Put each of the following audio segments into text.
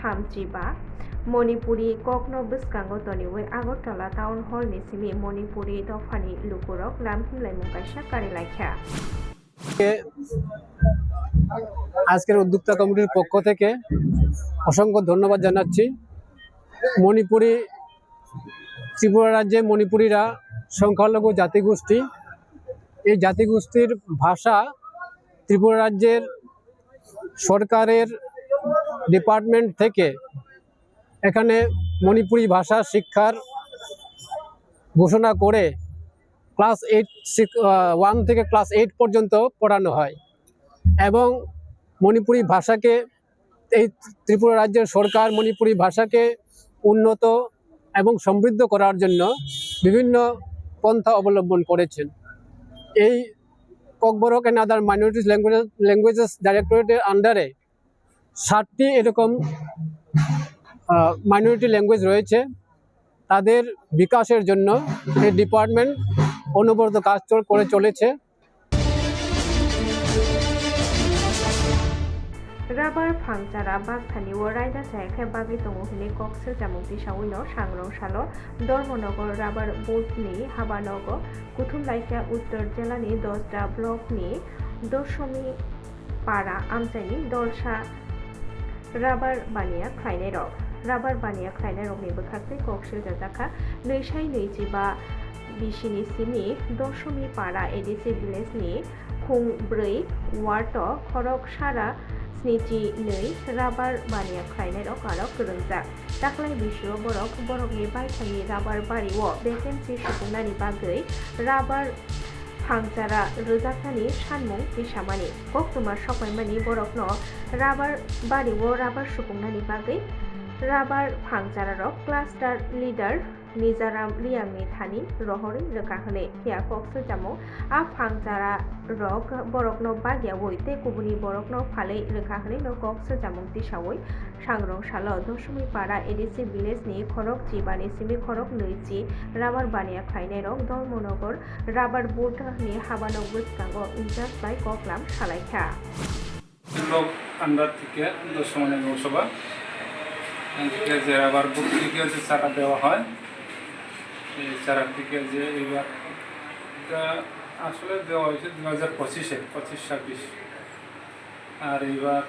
थामजिबा मणिपुरी ककनो बस्कांगो तनिवै আগরতলা टाउन हल नि सिमी मणिपुरी दफानि लुकुरक लामहिमलाय मुंकाइसा कारिलाइखा। আজকের উদ্যোক্তা কমিটির পক্ষ থেকে অসংখ্য ধন্যবাদ জানাচ্ছি। মণিপুরি ত্রিপুরা রাজ্যে মণিপুরীরা সংখ্যালঘু জাতিগোষ্ঠী। এই জাতিগোষ্ঠীর ভাষা ত্রিপুরা রাজ্যের সরকারের ডিপার্টমেন্ট থেকে এখানে মণিপুরি ভাষা শিক্ষার ঘোষণা করে ক্লাস 1 থেকে ক্লাস 8 পর্যন্ত পড়ানো হয় এবং মণিপুরি ভাষাকে এই ত্রিপুরা রাজ্যের সরকার মণিপুরি ভাষাকে উন্নত এবং সমৃদ্ধ করার জন্য বিভিন্ন পন্থা অবলম্বন করেছেন। এই Kokborok and other minorities languages ডাইরেক্টরেটের আন্ডারে 7টি এরকম মাইনরিটি ল্যাঙ্গুয়েজ রয়েছে। তাদের বিকাশের জন্য এই ডিপার্টমেন্ট অনবরত কাজ করে চলেছে। রাবার ফাংচারা বাগথানি ও রায়দা চায়খায় বাগি তমহিনি কক্সেল জামুক্তি সাউইন সাংরং সালো ধর্মনগর রাবার বোর্ডনি হাবানগ কুথুমলাইকা উত্তর জেলানি 10টা ব্লকনি দশमी পাড়া আমচাইনি দলসা রাবার বানিয়া খাইনাই রক রাবার বানিয়া খাইনাই রকনি বখাতে কক্সেল জাজাখা নৈশাই নৈজিबा बिसिनि सिमी दशमी पाड़ा एडिसि भिलेजनि खुंब्रै वार्ड खरक सारा 72 राबार बानिया खायनाय रक आरो गोरोंजाक दाख्लै बिसुआव बरकनि बायथानि राबार बारियाव भेकेन्सि सुफुंनायनि बागै राबार फांचारा रोजाबनायनि सानमुं बिसामानि कक्टमा सकायमानि बरकनो राबार बारियाव राबार सुफुंनायनि बागै राबार फांचारा रक क्लास्टार लिडार निजाराम रियांनि थानि रहरि रोखाहोने हिया कक्सो जामो आ फांचारा रक बरकनो बागियावै ते कुबुनि बरकनो फालै रोखाहोने न कक्सो जामो दिसावै सांग्रं सालो दशमी पाड़ा एडिसि भिलेजनि खरक जिबानि सिमी खरक नैजि राबार बानिया खायनाय रक धर्मनगर राबार बोर्डनि हाबानो बस्कांगो इनचार्ज बाय कक्लाम सालायखा ब्लक आन्डार থেকে দশমী পৌরসভা যে রাবার বুক থেকে যে চারা দেওয়া হয় এই চারা থেকে যে এবার এটা আসলে দেওয়া হয়েছে 2025-26 আর এবার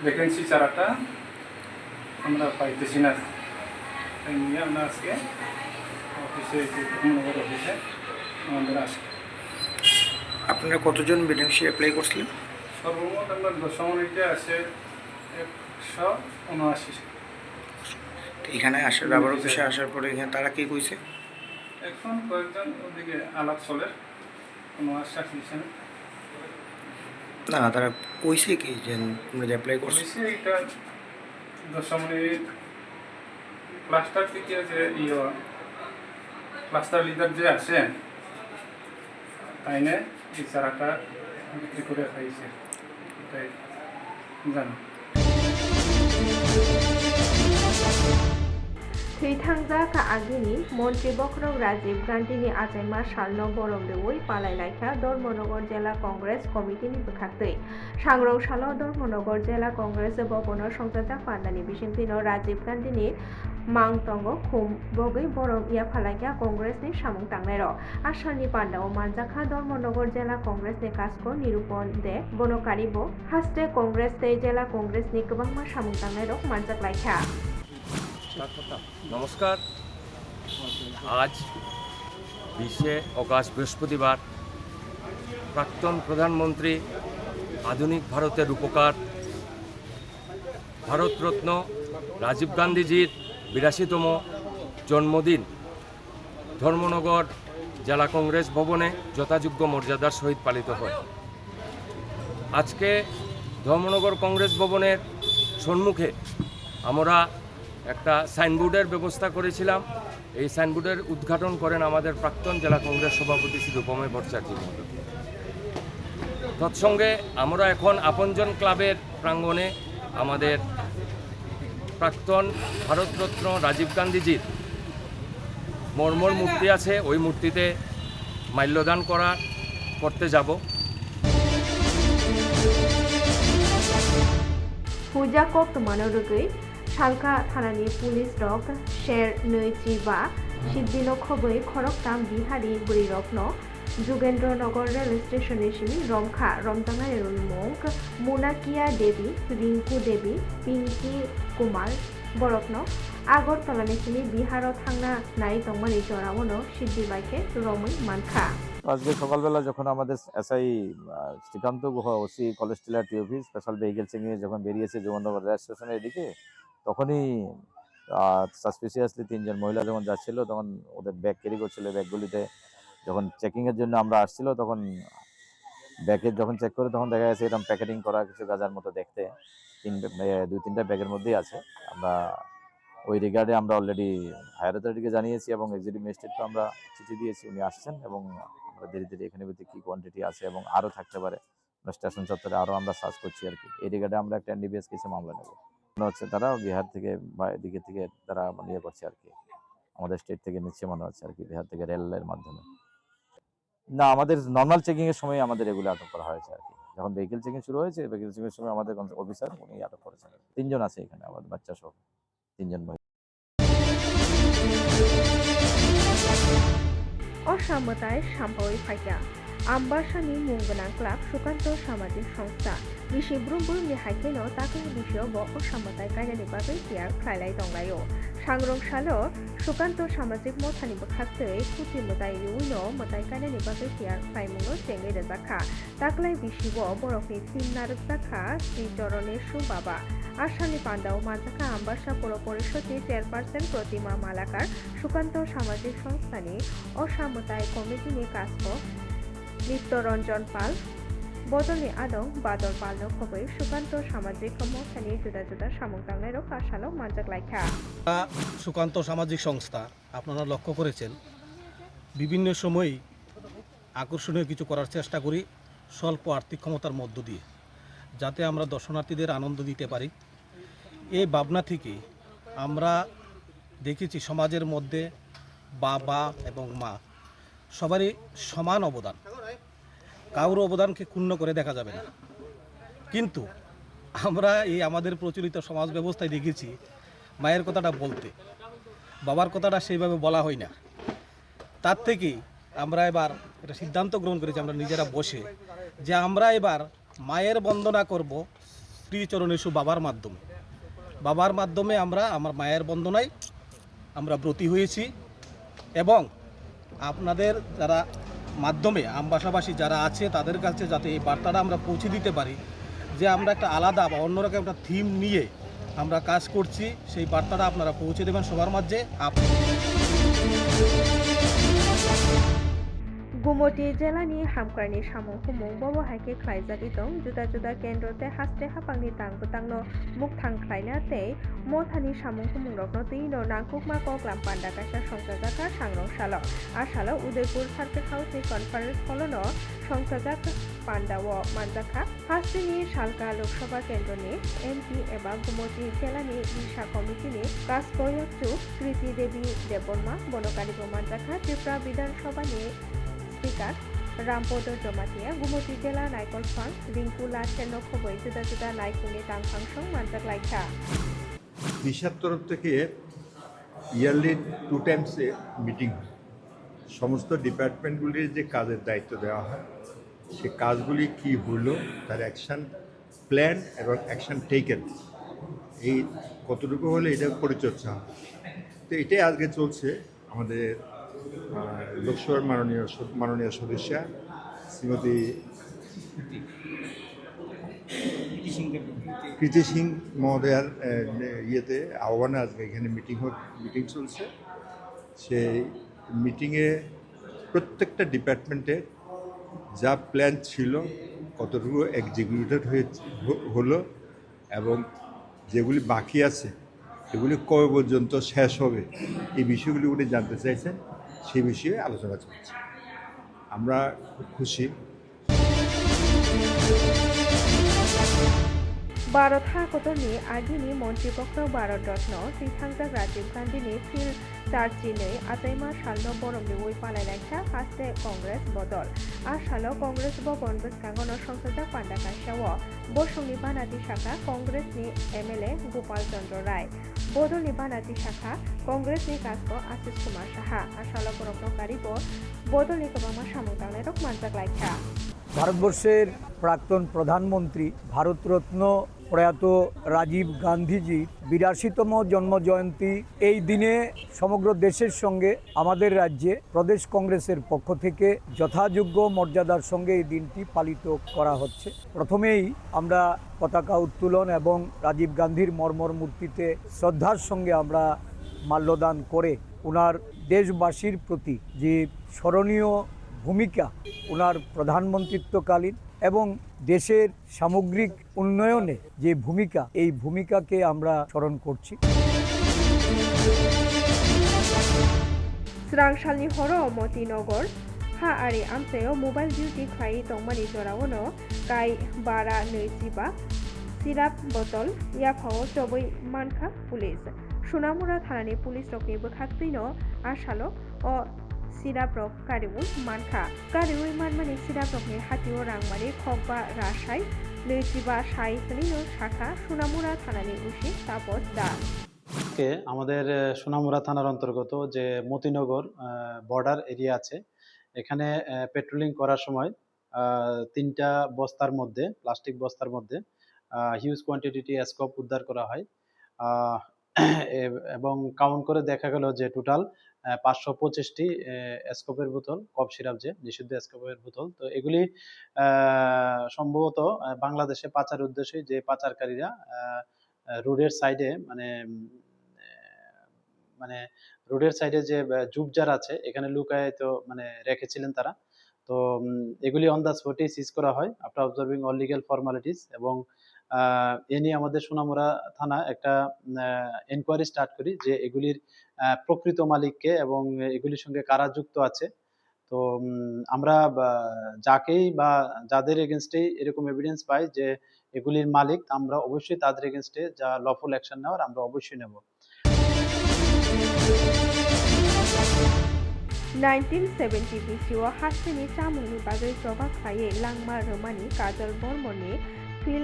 ভ্যাকেন্সি চারাটা আমরা পাইতেছি না, তাই নিয়ে আমরা আজকে অফিসে অফিসে আমাদের আসি। আপনারা কতজন ভ্যাকেন্সি অ্যাপ্লাই করছিলেন? সর্বমোট আমরা দশমীতে আছে 179। এখানে আসে রাবার অফিসে আসার পরে এখানে তারা কি কইছে? এখন কয়েকজন ওদিকে আলাপ চলে, কোনো আশ্বাস দিচ্ছে না, তারা কইছে কি যে তোমরা যে অ্যাপ্লাই করছো এটা দশমী ক্লাস্টার থেকে যে ক্লাস্টার লিডার যে আছে তাই না এই চারাটা বিক্রি করে খাইছে, এটাই জানো। थैथांजा का आगिनि मन्त्री बखरक राजीव गांधीनि आजायमा सालनो बरमदेवै पालायलायखा धर्मनगर जिला कांग्रेस कमिटिनि बखाक्तै सांग्रं सालो धर्मनगर जिला कांग्रेस भवन संजाजा पान्डानि बिसिंतिनो राजीव गांधीनि मांगतंग खुम बगै बरम इया फालायखा कांग्रेसनि सामुं तांनाय र आसामनि पान्डाव मानजाखा धर्मनगर जिला कांग्रेसनि काजखौ निरूपण दे बनकारिबो हास्ते कांग्रेस ते जिला कांग्रेसनि गोबांमा सामुं तांनाय रक मानजाकलायखा। नमस्कार। आज 20 अगस्त बृहस्पतिवार प्राक्तन प्रधानमंत्री आधुनिक भारतेर रूपकार भारत रत्न राजीव गांधीजीर 82तम जन्मदिन धर्मनगर जिला कांग्रेस भवने यथायोग्य मर्यादार सहित पालित है। आज के धर्मनगर कांग्रेस भवनेर सम्मुखे आमरा একটা সাইনবোর্ডের ব্যবস্থা করেছিলাম। এই সাইনবোর্ডের উদ্ঘাটন করেন আমাদের প্রাক্তন জেলা কংগ্রেস সভাপতি শ্রী রূপময় ভট্টাচার্য। তৎসঙ্গে আমরা এখন আপনজন ক্লাবের প্রাঙ্গণে আমাদের প্রাক্তন ভারতরত্ন রাজীব গান্ধীজির মর্মর মূর্তি আছে, ওই মূর্তিতে মাল্যদান করতে যাব। हुजा कक मानरगै सालका थानानि पुलिस रक शेर नैची बा सिद्दिनो खबै खरकताम बिहारी बुरिरकनो जुगेन्द्रनगर रेल स्टेशन सिमी रमखा रमजांनाय रुलमंग मुनाकिया देवी रिंकू देवी पिंकी कुमार बरकनो আগরতলা सिमी बिहार थांना नाय तंगमानि जरावनो सिद्धि बाइके रमै मानखा আজকে সকালবেলা যখন আমাদের SI Srikanta Guha OC College টিলার টিওপি স্পেশাল ভেহিকেল চেকিংয়ে যখন বেরিয়েছে যমুনানগর রেল স্টেশনের এদিকে তখনই সাসপিসিয়াসলি 3 জন মহিলা যখন যাচ্ছিল তখন ওদের ব্যাগ ক্যারি করছিল। ব্যাগগুলিতে যখন চেকিংয়ের জন্য আমরা আসছিল তখন ব্যাগে যখন চেক করে তখন দেখা গেছে এরকম প্যাকেটিং করা কিছু গাঁজার মতো দেখতে 2-3টা ব্যাগের মধ্যেই আছে। আমরা ওই রিগার্ডে আমরা অলরেডি হায়ার অথরিটিকে জানিয়েছি এবং এক্সিকিউটিভ ম্যাজিস্ট্রেটকে আমরা চিঠি দিয়েছি, উনি আসছেন এবং আমরা ধীরে ধীরে এখানে ভিতরে কী কোয়ান্টিটি আছে এবং আরও থাকতে পারে স্টেশন চত্বরে আরও আমরা সার্চ করছি আর কি। এই রিগার্ডে আমরা একটা NDPS কেসে মামলা নেব। মনে হচ্ছে তারা বিহার থেকে বা এদিকে থেকে তারা ইয়ে করছে আর কি, আমাদের স্টেট থেকে নিচ্ছে মনে হচ্ছে আর কি, বিহার থেকে রেলের মাধ্যমে। না, আমাদের নর্মাল চেকিংয়ের সময় আমাদের এগুলো আটক করা হয়েছে আর কি। যখন ভেহিকেল চেকিং শুরু হয়েছে ভেহিকেল চেকিংয়ের সময় আমাদের অফিসার উনি আটক করেছেন। 3 জন আছে এখানে, আমাদের বাচ্চা সহ 3 জন। অসামতায় সাম্পাওই ফাইকা আমবাসানি মুंगोनां क्लाब सुकान्त सामाजिक संस्था बिसि ब्रुमब्रुमनि हाइकेनो ताकनि बिसयावबो असामताय गायनायनि बागै तियार खालाय दंलायो सांग्रं सालो सुकान्त सामाजिक मथानि बखाक्तै कुति मतायनि उनो मताय गायनायनि बागै तियार खालायमुनो जेंगे रेजाखा ताकलाय बिसिबो बरफनि सिमनारक जाखा श्री चरणेशु बाबा आसामनि पान्डाव माजाखा आम्बासा पौर परिषदनि चेयारपारसन प्रतिमा मालाकार सुकान्त सामाजिक संस्थानि असामताय कमिटिनि काजखौ नित्यरंजन पाल बदलनि आदं बादल पालनो खबै सुकान्त सामाजिक मथानि जुदा जुदा सामुदांनाय रकाशालो मानजाक लाइखा সুকান্ত সামাজিক সংস্থা আপনারা লক্ষ্য করেছেন বিভিন্ন সময় আকর্ষণীয় কিছু করার চেষ্টা করি স্বল্প আর্থিক ক্ষমতার মধ্য দিয়ে, যাতে আমরা দর্শনার্থীদের আনন্দ দিতে পারি। এই ভাবনা থেকে আমরা দেখেছি সমাজের মধ্যে বাবা এবং মা সবারই সমান অবদান, কারোর অবদানকে ক্ষুণ্ণ করে দেখা যাবে না। কিন্তু আমরা এই আমাদের প্রচলিত সমাজ ব্যবস্থায় দেখেছি মায়ের কথাটা বলতে, বাবার কথাটা সেইভাবে বলা হয় না। তার থেকে আমরা এবার একটা সিদ্ধান্ত গ্রহণ করেছি আমরা নিজেরা বসে, যে আমরা এবার মায়ের বন্দনা করব শ্রীচরণেশু বাবার মাধ্যমে আমরা আমার মায়ের বন্দনায় আমরা ব্রতী হয়েছি। এবং আপনাদের যারা মাধ্যমে আমবাসাবাসী যারা আছে তাদের কাছে যাতে এই বার্তাটা আমরা পৌঁছে দিতে পারি যে আমরা একটা আলাদা বা অন্যরকম একটা থিম নিয়ে আমরা কাজ করছি, সেই বার্তাটা আপনারা পৌঁছে দেবেন সবার মাঝে। गुमती जिलानि हामख्रानि सामुं हुमुं बबो हाइके ख्लायजादि दं जुदा जुदा केन्द्रते हास्टे हापांनि तांगबोतांनो मुख थांख्लायना तै मथानि सामुं हुमुं रकनो तैनो नांकुकमा कक्लाम पान्डा कासा संसाजाका सांग्रं सालो आसालो उदयपुर सार्किट हाउसनि कनफारेन्स हलनो संसाजाक पान्डाव मानजाखा हास्टेनि सालका लोकसभा केन्द्रनि MP एबा गुमती जिलानि दिशा कमिटिनि काजकयचु कृति देवी देबबर्मा बनकारिबो मानजाखा त्रिपुरा विधानसभानि स्पीकार रामपद जमातिया गुमती जिला नायकलफां रिंकु लाचेनो खबै जुदा जुदा नायकुंनि तांखांसं मानजाक लाइखा দিশার তরফ থেকে ইয়ারলি 2 টাইমসে মিটিং হয়। সমস্ত ডিপার্টমেন্টগুলির যে কাজের দায়িত্ব দেওয়া হয় সে কাজগুলি কি হলো, তার অ্যাকশন প্ল্যান এবং অ্যাকশন টেকেন এই কতটুকু হলে এটা পরিচর্যা হয়। তো এটাই আজকে চলছে। আমাদের লোকসভার মাননীয় সদস্যা শ্রীমতী কৃতি সিং মহোদয়ার ইয়েতে আহ্বানে আজকে এখানে মিটিং চলছে। সেই মিটিংয়ে প্রত্যেকটা ডিপার্টমেন্টে যা প্ল্যান ছিল কতটুকু এক্সিকিউটেড হলো এবং যেগুলি বাকি আছে এগুলি কবে পর্যন্ত শেষ হবে এই বিষয়গুলি উনি জানতে চাইছেন, সেই বিষয়ে আলোচনা চলছে। আমরা খুব খুশি। भारत हाखौनि आगिनि मन्त्रिपक्ष भारत रत्न श्रीथांजाक राजीव गांधीनि फिल चार्जिनै आताइमा सालनो बरमनि उइ पालायनायखा हास्ते कंग्रेस बदल आसालो कंग्रेस भवन बसखांगनो संसदजाक पान्डाकाशाओ बसंनि बानाति शाखा कंग्रेसनि एमएलए गोपाल चंद्र राय बदलनि बानाति शाखा कंग्रेसनि काजको आशिष कुमार साहा आसालो बरमनकारिबो बदलनि गोबांमा सामुंदांनाय रक मानजाक लायखा ভারতবর্ষের প্রাক্তন প্রধানমন্ত্রী ভারতরত্ন প্রয়াত রাজীব গান্ধীজির ৮২তম জন্মজয়ন্তী এই দিনে সমগ্র দেশের সঙ্গে আমাদের রাজ্যে প্রদেশ কংগ্রেসের পক্ষ থেকে যথাযোগ্য মর্যাদার সঙ্গে এই দিনটি পালিত করা হচ্ছে। প্রথমেই আমরা পতাকা উত্তোলন এবং রাজীব গান্ধীর মর্মর মূর্তিতে শ্রদ্ধার সঙ্গে আমরা মাল্যদান করে ওনার দেশবাসীর প্রতি যে স্মরণীয় ভূমিকা ওনার প্রধানমন্ত্রিত্বকালীন এবং দেশের সামগ্রিক উন্নয়নে যে ভূমিকা এই ভূমিকাকে আমরা স্মরণ করছি। स्रांसालनि हरो मतिनगर हा आरि आमसायाव मबाइल डिउटि खायै तंमानि जरावनो गाय बारा 25 सिराप बटल याफाव चबै मानखा पुलिस सुनामुरा थानानि पुलिस रकनि बोखाक्तैनो आसालो अ सिराप रक कारिउइ मानखा कारिउइ मानमानि सिराप रकनि हातिओ रांमारि खगबा रासाय 25 साइसनि शाखा सुनामुरा थानानि उसि तापस दा আমাদের সোনামুড়া থানার অন্তর্গত যে মতিনগর বর্ডার এরিয়া আছে এখানে পেট্রোলিং করার সময় 3টা বস্তার মধ্যে প্লাস্টিক বস্তার মধ্যে হিউজ কোয়ান্টিটি স্কোপ উদ্ধার করা হয় এবং কাউন্ট করে দেখা গেল যে টোটাল 525টি স্কোপের বোতল কফ সিরাপ যে নিষিদ্ধ স্কোপের বোতল। তো এগুলি সম্ভবত বাংলাদেশে পাচার উদ্দেশ্যে যে পাচারকারীরা রোডের সাইডে মানে রোডের সাইডে যে ঝোপঝাড় আছে এখানে লুকায় তো রেখেছিলেন তারা। তো এগুলি অন দ্য স্পটে সিজ করা হয় after observing all legal formalities এবং এ নিয়ে আমাদের সোনামুড়া থানা একটা এনকোয়ারি স্টার্ট করি যে এগুলির প্রকৃত মালিককে এবং এগুলির সঙ্গে কারা যুক্ত আছে। তো আমরা যাকেই বা যাদের এগেনস্টে এরকম এভিডেন্স পাই যে এগুলির মালিক আমরা অবশ্যই তাদের এগেনস্টে যা লফুল অ্যাকশন নেওয়ার আমরা অবশ্যই নেব। 1970 BCO हास्टेनि चामुंनि बागै जबा खायै लांमा रोमानि काजल बर्मननि फिल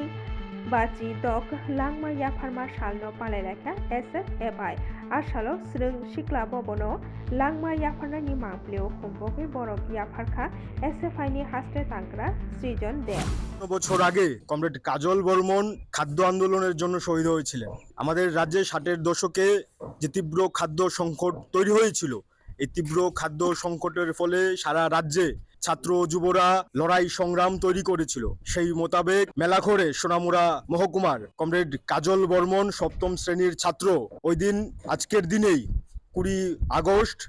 बाची दक लांमा याफारमा सालनो पालायलायखा SFFI आसालो स्रों सिक्ला बबनो लांमा याफारनानि मांप्लेव खुम्बके बरफ याफारखा SFI नि हास्टे तांग्रा सृजन देव। বছর আগে কমরেড কাজল বর্মন খাদ্য আন্দোলনের জন্য শহীদ হয়েছিলেন। আমাদের রাজ্যে 60-এর দশকে যে তীব্র খাদ্য সংকট তৈরি হয়েছিল এই তীব্র খাদ্য সংকটের ফলে সারা রাজ্যে ছাত্র যুবরা লড়াই সংগ্রাম তৈরি করেছিল। সেই মোতাবেক মেলাঘরে সোনামুড়া মহকুমার কমরেড কাজল বর্মন 7ম শ্রেণীর ছাত্র ওই দিন আজকের দিনেই 20 আগস্ট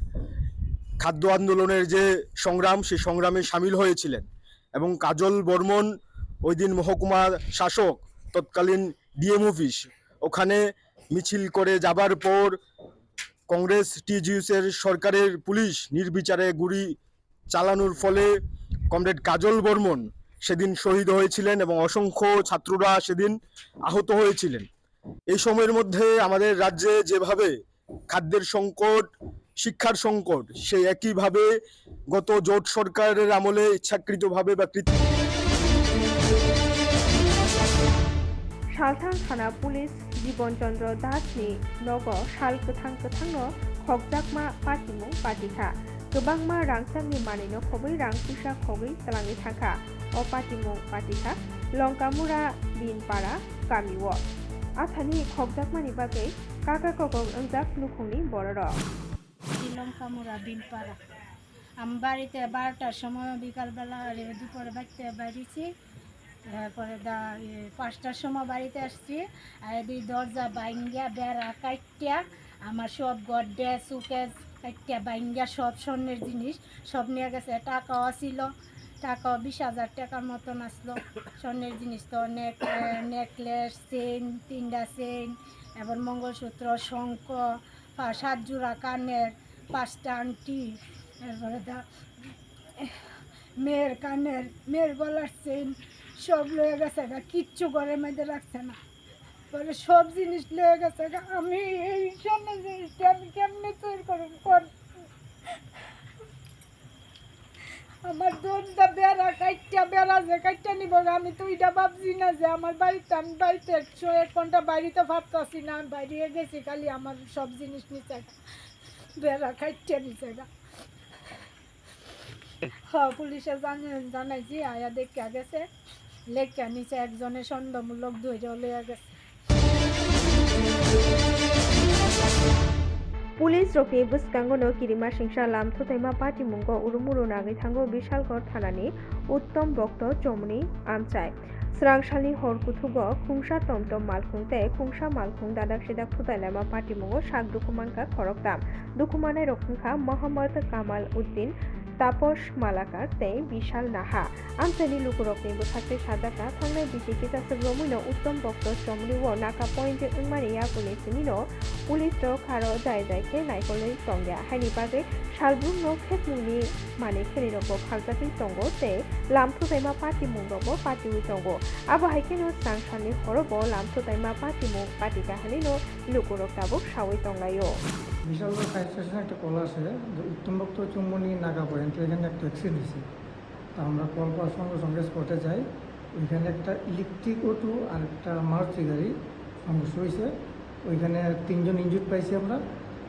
খাদ্য আন্দোলনের যে সংগ্রাম সেই সংগ্রামে সামিল হয়েছিলেন এবং কাজল বর্মন ওই দিন মহকুমা শাসক তৎকালীন ডিএম অফিস ওখানে মিছিল করে যাবার পর কংগ্রেস টিজিউসের সরকারের পুলিশ নির্বিচারে গুলি চালানোর ফলে কমরেড কাজল বর্মন সেদিন শহীদ হয়েছিলেন এবং অসংখ্য ছাত্ররা সেদিন আহত হয়েছিলেন। এই সময়ের মধ্যে আমাদের রাজ্যে যেভাবে খাদ্যের সংকট শিক্ষার সংকট সেই একইভাবে গত জোট সরকারের আমলে ইচ্ছাকৃতভাবে বা सालथां थाना पुलिस जीवन चंद्र दासनि नग साल गोथां गोथांनो खगजाकमा पाटिमु पाटिखा गोबांमा रांसांनि मानिनो खबै रां फैसा खगै तलाङि थाखा अ पाटिमु पाटिखा लंकामुरा बिनपारा गामिव आथानि खगजाकमानि बागै काका कगं ओंजाक नुखुंनि बरर লঙ্কামুরা বিনপাড়া আমি বাড়িতে 12টার সময় বিকালবেলা দুপুরে বাড়িতে বেরিয়েছি তারপরে 5টার সময় বাড়িতে আসছি আর এই দরজা বাইঙ্গা বেড়া কাটিয়া আমার সব গড্ডে সুকেস কাটিয়া বাইঙ্গা সব স্বর্ণের জিনিস সব নিয়ে গেছে টাকাও ছিল টাকাও 20,000 টাকার মতন আসলো স্বর্ণের জিনিস তো নেকলেস চেন 3টা চেন এবার মঙ্গলসূত্র শঙ্খ 7 জোড়া কানের 5টা আংটি এরপরে মেয়ের কানের, মেয়ের গলার চেন সব লয়ে গেছে গা, কিচ্ছু ঘরের মধ্যে রাখছে না। পরে সব জিনিস লয়ে গেছে গা। আমি এই সোনা জিনিসটা আমি কেমনে তৈরি করব? আমার দরজা বেড়া কাইটটা নিব। আমি তো এটা ভাবছি না যে আমার বাড়িতে, আমি বাড়িতে 1 ঘন্টা বাড়িতে ভাবতেছি না, আমি বাইরে গেছি, খালি আমার সব জিনিস নিচে বেড়া কাইটটা নিচে গা। হ্যাঁ, পুলিশে জানাইছি, আয়া দেখা গেছে, লেখা নিচে একজনের সন্দেহমূলক ধৈর্য লইয়া গেছে। পুলিশ রকি বুসকাঙ্গনো কিরিমা সিংসা লামথো তাইमा पार्टी मुंगो उरुमुरु नागै थांगो बिशालगढ़ थानानि उत्तम भक्त चमनि आमचाय स्रांसालनि हर कुथुगो खुंसा टमटम मालखुंते खुंसा मालखुं दादाक सिदाक थुताइलामा पार्टी मुंगो साक दुकुमानका खरकताम दुकुमानाय रखुंखा मोहम्मद कामाल उद्दीन तापस मालाकार तै बिशाल नाहा आमचायनि लुकुरकनि बुसाखै साजाका थांनाय बिसिखि तासक रमुनो उत्तम भक्त चमनि वो नाका पॉइंट उंमानि याकुनि सिमिनो पुलिस रो खारो जाय जायखे नायखलै तंग्या हायनि बागै सालब्रुं नो खेतमुनि माने खेलिनोबो फालजाखै तंगो ते लामथु ताइमा पार्टी मुंगबो पार्टी उइ तंगो आबो हायकेनो सांसानि हरबो लामथु ताइमा पार्टी मुं पार्टी काहानिनो लुकुरकताबो सावै तंगायो বিশালগড় ফায়ার স্টেশনে একটা কল আসে যে উত্তম ভক্ত চুম্বনী নাগা পয়েন্ট, এখানে একটা অ্যাক্সিডেন্ট হয়েছে। তো আমরা কল পাওয়ার সঙ্গে সঙ্গে স্পটে যাই। ওইখানে একটা ইলেকট্রিক অটো আর একটা মারুতি গাড়ি সংঘর্ষ হয়েছে। ওইখানে 3 জন ইনজুর্ড পাইছি আমরা।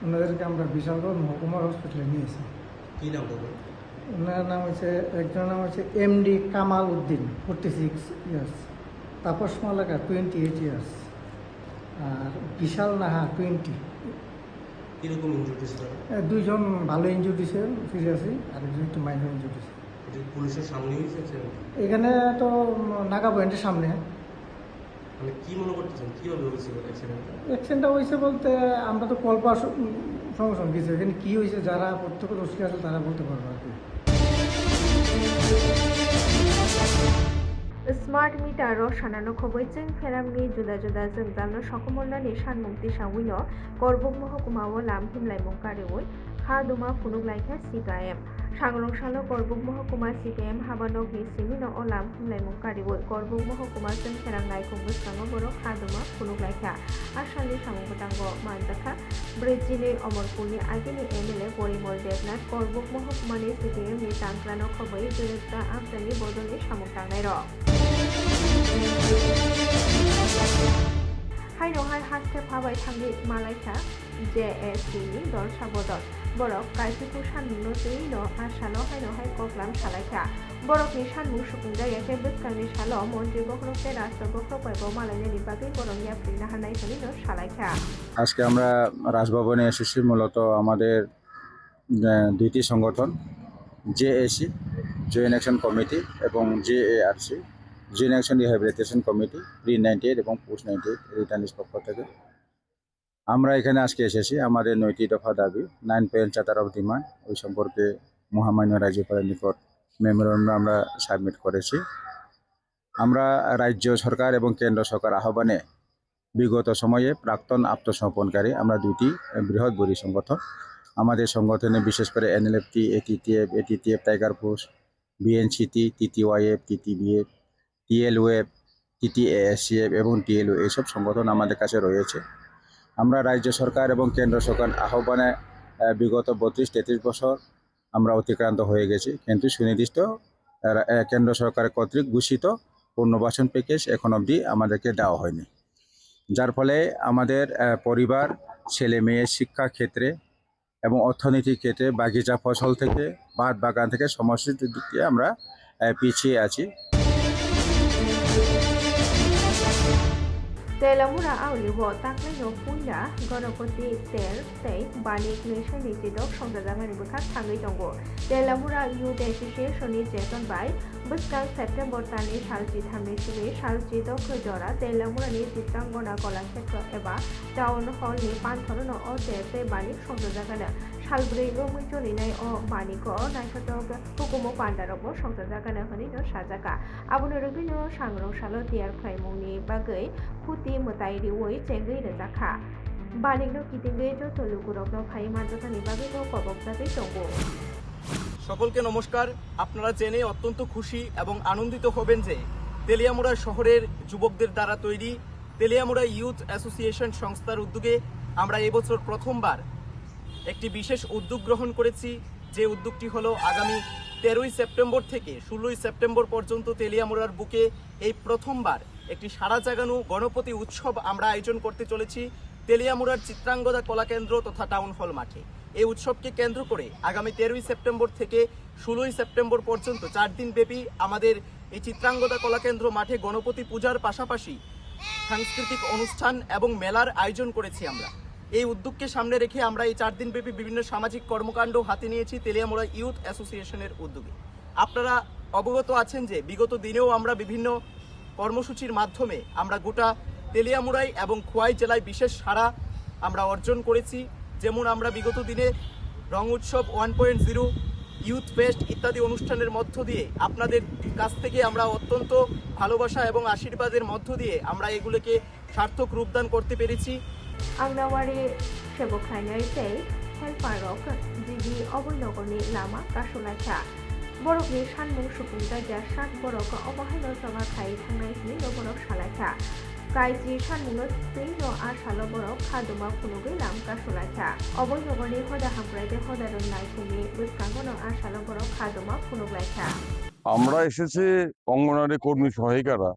ওনাদেরকে আমরা বিশালগড় মহকুমার হসপিটালে নিয়েছি। কী নাম বলবেন? ওনার নাম হচ্ছে, একজনের নাম হচ্ছে MD Kamal Uddin 46 years, Tapas মালাকা 28 years, আর বিশাল নাহা 20। কীরকম ইনজুরি দিয়েছে? 2 জন ভালো ইনজুরি দিয়েছে, সিরিয়াসলি, আর একজন একটু মাইনর ইনজুরি দিয়েছে। পুলিশের সামনে হয়েছে? এখানে তো নাগা পয়েন্টের সামনে। মানে কি মনে করতেছেন, কীভাবে হয়েছে অ্যাক্সিডেন্টটা হয়েছে বলতে আমরা তো কল পাওয়ার সঙ্গে সঙ্গে গেছি। এখানে কী হয়েছে যারা প্রত্যক্ষদর্শী আছে তারা বলতে পারবে আর কি। स्मार्ट मीटार सानानो खबैजों फेरामनि जुदा जुदा जोंजानो सकमलनानि सानमुंथि साविनो करबुक महकुमाओ लामहिमलाय मुंकारिवै खा दुमा फुनुगलायखा सिगाएम सांग्रंसालो करबुक महकुमा सिगाएम हाबानगनि सिमिनो ओ लामहिमलाय मुंकारिवै करबुक महकुमा जों फेरामनाय खुंबुस्राङो बर' खा दुमा फुनुगलायखा आसामनि सामुगोदांगो मानजाखा 42 अमरपुरनि आगेनि MLA परिमल देबनाथ करबुक महकुमानि सिगाएमनि तांक्रानो खबै गोरोबता आमजानि बदलनि सामुगदांनाय र हायनहाय हास्टेप हाबाय थांगि मालायखा JSCनि दल साबदल बरक कायफिखौ सानमुंनो जैनो आसानो हायनहाय कक्लाम सालायखा बरकनि सानमुं सुफुंजायाखै बोसकांनि साल मन्त्रि बख्रके राष्ट्र बख्रपायबो मालायनि बागै बरंनि आफ्रिना हानायखौनो सालायखा। আজকে আমরা রাজভবনে এসেছি মূলত আমাদের দুইটি সংগঠন JAC জয়েন্ট অ্যাকশন কমিটি এবং JARC joint action rehabilitation committee প্রি-98 এবং পোস্ট-98 রিটার্নিস পক্ষ থেকে আমরা এখানে আজকে এসেছি। আমাদের 9টি দফা দাবি 9 পয়েন্ট চার্টার অফ ডিমান্ড ওই সম্পর্কে মহামান্য রাজ্যপালের নিকট মেমোরান্ডাম আমরা সাবমিট করেছি। আমরা রাজ্য সরকার এবং কেন্দ্র সরকার আহ্বানে বিগত সময়ে প্রাক্তন আত্মসমর্পণকারী আমরা দুটি বৃহৎ বড়ি সংগঠন, আমাদের সংগঠনে বিশেষ করে NLFT, ATTF, tiger force, BNCT, TTYF, TTBF, TLOF, TTASCF এবং TLO এইসব সংগঠন আমাদের কাছে রয়েছে। আমরা রাজ্য সরকার এবং কেন্দ্র সরকার আহ্বানে বিগত 32-33 বছর আমরা অতিক্রান্ত হয়ে গেছি, কিন্তু সুনির্দিষ্ট কেন্দ্র সরকার কর্তৃক ঘোষিত পুনর্বাসন প্যাকেজ এখন অবধি আমাদেরকে দেওয়া হয়নি, যার ফলে আমাদের পরিবার, ছেলে মেয়ে শিক্ষা ক্ষেত্রে এবং অর্থনৈতিক ক্ষেত্রে বাগিচা ফসল থেকে বাদ বাগান থেকে সমস্ত দিক দিয়ে আমরা পিছিয়ে আছি। Telamura Auliwo Taklino Punda Gonopoti Ter Tei Banik Nation Nitidok Songdazangani Bukak Tangi Tongo Telamura Youth Association is Jason by Buskang September Tani Shalji Tamni Sibe Shalji Dokojora Telamura Ni Sitangona Kola Sektor Eba Town Hall Ni Panthono O Te Banik Songdazangana Shalbri Romujolinai O Baniko Naikotok Hukumo Pandarobo Songdazagana Honino Shazaka Abunurugino Shangro Shalo Tier Kraimuni Bagai Kuti Mutairi Woi Chengi Rezaka Banikno Kitinge Tolukurokno Pai Majota Nibagino Kobok Tongo সকলকে নমস্কার। আপনারা জেনে অত্যন্ত খুশি এবং আনন্দিত হবেন যে তেলিয়ামুড়া শহরের যুবকদের দ্বারা তৈরি তেলিয়ামুড়া ইউথ অ্যাসোসিয়েশন সংস্থার উদ্যোগে আমরা এবছর প্রথমবার একটি বিশেষ উদ্যোগ গ্রহণ করেছি। যে উদ্যোগটি হলো আগামী 13ই সেপ্টেম্বর থেকে 16ই সেপ্টেম্বর পর্যন্ত তেলিয়ামুড়ার বুকে এই প্রথমবার একটি সারা জাগানো গণপতি উৎসব আমরা আয়োজন করতে চলেছি তেলিয়ামুড়ার চিত্রাঙ্গদা কলাকেন্দ্র তথা টাউন হল মাঠে। এই উৎসবকে কেন্দ্র করে আগামী 13ই সেপ্টেম্বর থেকে 16ই সেপ্টেম্বর পর্যন্ত 4 দিন ব্যাপী আমাদের এই চিত্রাঙ্গদা কলাকেন্দ্র মাঠে গণপতি পূজার পাশাপাশি সাংস্কৃতিক অনুষ্ঠান এবং মেলার আয়োজন করেছি আমরা। এই উদ্যোগকে সামনে রেখে আমরা এই 4 দিন ব্যাপী বিভিন্ন সামাজিক কর্মকাণ্ড হাতে নিয়েছি তেলিয়ামুড়া ইউথ অ্যাসোসিয়েশনের উদ্যোগে। আপনারা অবগত আছেন যে বিগত দিনেও আমরা বিভিন্ন কর্মসূচির মাধ্যমে আমরা গোটা তেলিয়ামুড়াই এবং খোয়াই জেলায় বিশেষ সাড়া আমরা অর্জন করেছি। যেমন আমরা বিগত দিনে রং উৎসব 1.0, ইউথ ফেস্ট ইত্যাদি অনুষ্ঠানের মধ্য দিয়ে আপনাদের কাছ থেকে আমরা অত্যন্ত ভালোবাসা এবং আশীর্বাদের মধ্য দিয়ে আমরা এগুলোকে সার্থক রূপদান করতে পেরেছি। आंगनावाड़ी सेबखायनायसै हेल्पारक जिबि अबैनगरनि लामा गास'लायथा बरफनि सानमुं सुफुंजाया सात बरफ अबहायनो जगाखाय थांनायनि बरफ सालायथा गायजि सानमुंनो स्पेनो आसाल बरफ खादुमा खुनुगै लाम गास'लायथा अबैनगरनि हदा हामब्रायदे हदा रोंनायखौनि बुसकांगनो आसाल बरफ खादुमा खुनुगलायथा। আমরা এসেছি অঙ্গনওয়াড়ি কর্মী সহায়িকারা,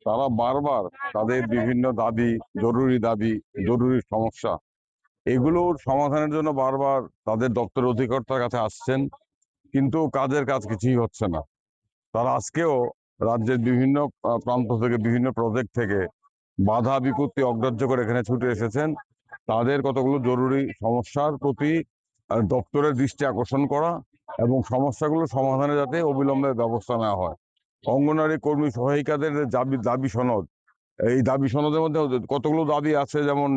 তারা বারবার তাদের বিভিন্ন দাবি, জরুরি সমস্যা এগুলোর সমাধানের জন্য বারবার তাদের দপ্তর অধিকর্তার কাছে আসছেন, কিন্তু কাজের কাজ কিছুই হচ্ছে না। তারা আজকেও রাজ্যের বিভিন্ন প্রান্ত থেকে বিভিন্ন প্রজেক্ট থেকে বাধা বিপত্তি অগ্রাহ্য করে এখানে ছুটে এসেছেন তাদের কতগুলো জরুরি সমস্যার প্রতি দপ্তরের দৃষ্টি আকর্ষণ করা এবং সমস্যাগুলো সমাধানে যাতে অবিলম্বে ব্যবস্থা নেওয়া হয়। অঙ্গনওয়াড়ি কর্মী সহায়িকাদের দাবি সনদ, এই দাবি সনদের মধ্যে কতগুলো দাবি আছে, যেমন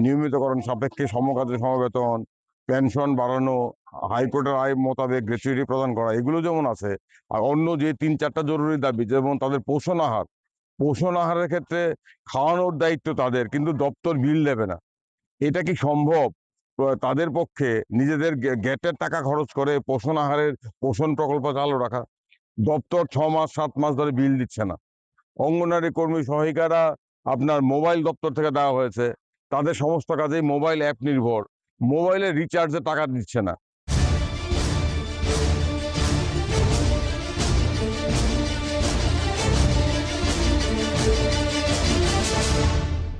নিয়মিতকরণ সাপেক্ষে সমকাজে সমবেতন, পেনশন বাড়ানো, হাইকোর্টের আইন মোতাবেক গ্র্যাচুইটি প্রদান করা, এগুলো যেমন আছে। আর অন্য যে 3-4টা জরুরি দাবি, যেমন তাদের পোষণ আহারের ক্ষেত্রে খাওয়ানোর দায়িত্ব তাদের, কিন্তু দপ্তর বিল দেবে না। এটা কি সম্ভব তাদের পক্ষে নিজেদের গ্যাটের টাকা খরচ করে পোষণ প্রকল্প চালু রাখা? দপ্তর 6 মাস 7 মাস ধরে বিল দিচ্ছে না। অঙ্গনওয়াড়ি কর্মী সহায়িকারা আপনার মোবাইল দপ্তর থেকে দেওয়া হয়েছে, তাদের সমস্ত কাজেই মোবাইল অ্যাপ নির্ভর, মোবাইলের রিচার্জে টাকা দিচ্ছে না।